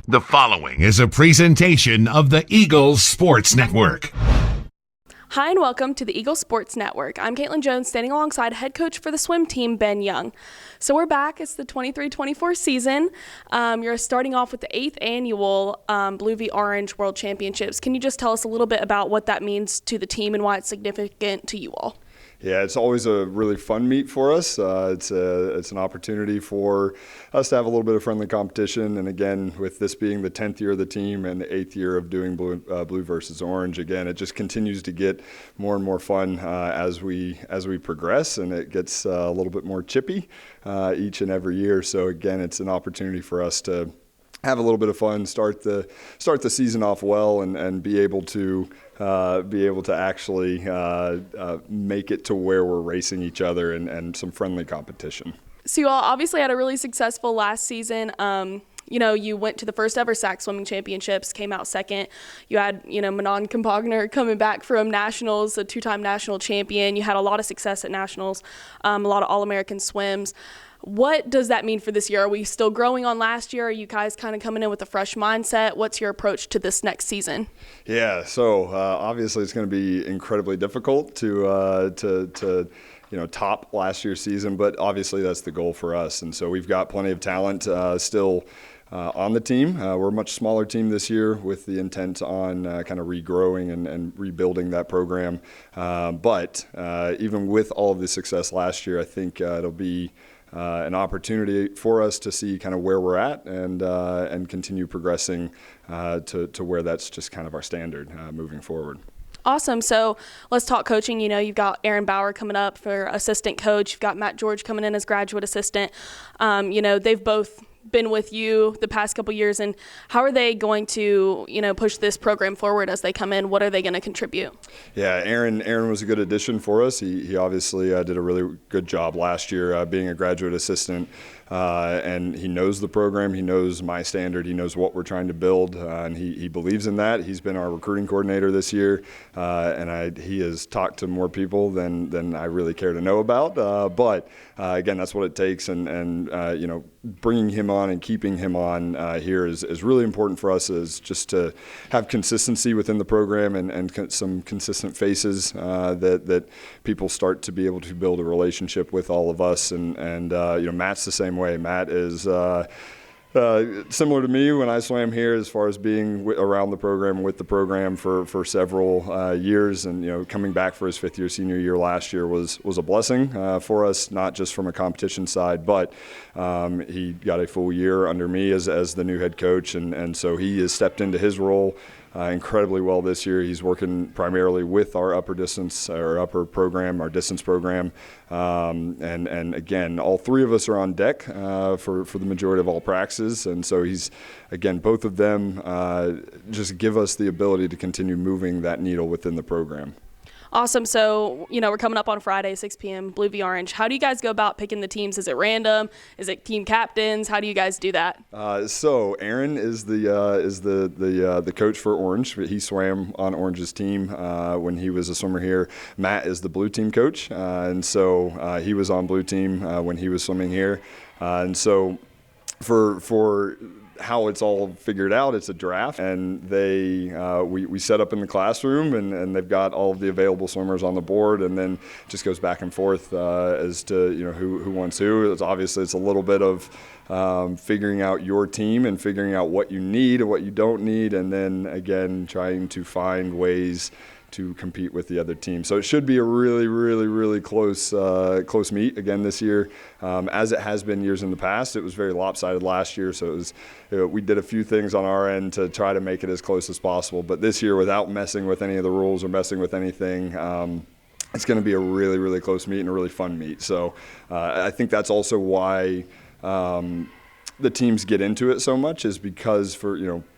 The following is a presentation of the Eagles Sports Network. Hi and welcome to the Eagles Sports Network. I'm Caitlin Jones, standing alongside head coach for the swim team, Ben Young. So we're back. It's the 23-24 season. You're starting off with the 8th annual Blue v Orange World Championships. Can you just tell us a little bit about what that means to the team and why it's significant to you all? Yeah, it's always a really fun meet for us. It's an opportunity for us to have a little bit of friendly competition. And again, with this being the 10th year of the team and the 8th year of doing blue versus orange, again, it just continues to get more and more fun as we progress, and it gets a little bit more chippy each and every year. So again, it's an opportunity for us to have a little bit of fun, start the season off well, and be able to actually make it to where we're racing each other and some friendly competition. So you all obviously had a really successful last season. You went to the first ever SAC swimming championships, came out second. You had, Manon Compagner coming back from nationals, a 2-time national champion. You had a lot of success at nationals, a lot of All-American swims. What does that mean for this year? Are we still growing on last year? Are you guys kind of coming in with a fresh mindset? What's your approach to this next season? Yeah, so obviously it's going to be incredibly difficult to top last year's season, but obviously that's the goal for us. And so we've got plenty of talent still on the team. We're a much smaller team this year with the intent on kind of regrowing and rebuilding that program. But even with all of the success last year, I think it'll be an opportunity for us to see kind of where we're at and continue progressing to where that's just kind of our standard moving forward. Awesome. So let's talk coaching. You've got Aaron Bauer coming up for assistant coach. You've got Matt George coming in as graduate assistant. They've both been with you the past couple years, and how are they going to push this program forward as they come in? What are they going to contribute? Yeah, Aaron was a good addition for us. He obviously did a really good job last year being a graduate assistant, and he knows the program, he knows my standard, he knows what we're trying to build, and he believes in that. He's been our recruiting coordinator this year, and he has talked to more people than I really care to know about, but again, that's what it takes, and bringing him on and keeping him on here is really important for us, is just to have consistency within the program and some consistent faces that people start to be able to build a relationship with all of us. And Matt's the same way. Matt is similar to me when I swam here, as far as being around the program, with the program for several years, and coming back for his 5th year senior year last year was a blessing for us, not just from a competition side, but he got a full year under me as the new head coach, and so he has stepped into his role incredibly well this year. He's working primarily with our upper distance program, our distance program, and again, all three of us are on deck for the majority of all practices, and so both of them just give us the ability to continue moving that needle within the program. Awesome. So, we're coming up on Friday, 6 p.m., Blue v Orange. How do you guys go about picking the teams? Is it random? Is it team captains? How do you guys do that? So Aaron is the coach for Orange. He swam on Orange's team when he was a swimmer here. Matt is the blue team coach, and so he was on blue team when he was swimming here. And so for how it's all figured out, it's a draft, and we set up in the classroom, and they've got all of the available swimmers on the board, and then it just goes back and forth as to who wants who. It's a little bit of figuring out your team and figuring out what you need and what you don't need, and then again trying to find ways to compete with the other team. So it should be a really, really, really close meet again this year, as it has been years in the past. It was very lopsided last year, so we did a few things on our end to try to make it as close as possible. But this year, without messing with any of the rules or messing with anything, it's going to be a really, really close meet and a really fun meet. So I think that's also why the teams get into it so much, is because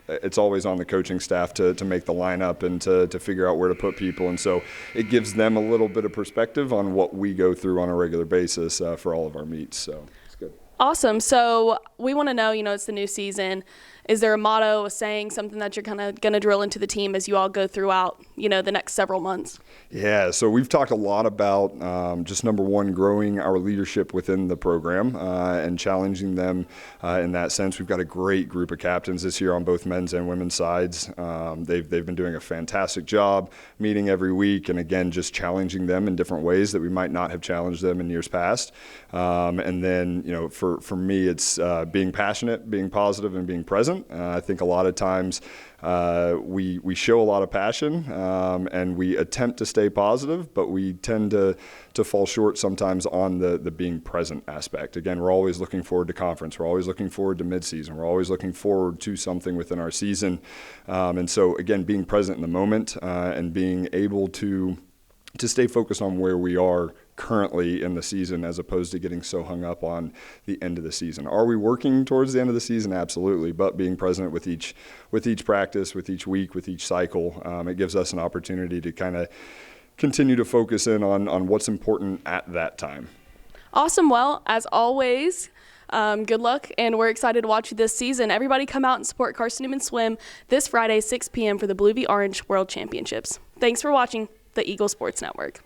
it's always on the coaching staff to make the lineup and to figure out where to put people. And so it gives them a little bit of perspective on what we go through on a regular basis for all of our meets. So it's good. Awesome. So we want to know, it's the new season. Is there a motto, a saying, something that you're kind of going to drill into the team as you all go throughout, the next several months? Yeah, so we've talked a lot about just number one, growing our leadership within the program and challenging them in that sense. We've got a great group of captains this year on both men's and women's sides. They've been doing a fantastic job meeting every week and, again, just challenging them in different ways that we might not have challenged them in years past. And then, for me, it's being passionate, being positive, and being present. I think a lot of times we show a lot of passion and we attempt to stay positive, but we tend to fall short sometimes on the being present aspect. Again, we're always looking forward to conference. We're always looking forward to midseason. We're always looking forward to something within our season. And so, again, being present in the moment and being able to stay focused on where we are currently in the season as opposed to getting so hung up on the end of the season. Are we working towards the end of the season? Absolutely. But being present with each practice, with each week, with each cycle, it gives us an opportunity to kind of continue to focus in on what's important at that time. Awesome. Well, as always, good luck, and we're excited to watch you this season. Everybody come out and support Carson-Newman Swim this Friday, 6 p.m. for the Blue v Orange World Championships. Thanks for watching the Eagle Sports Network.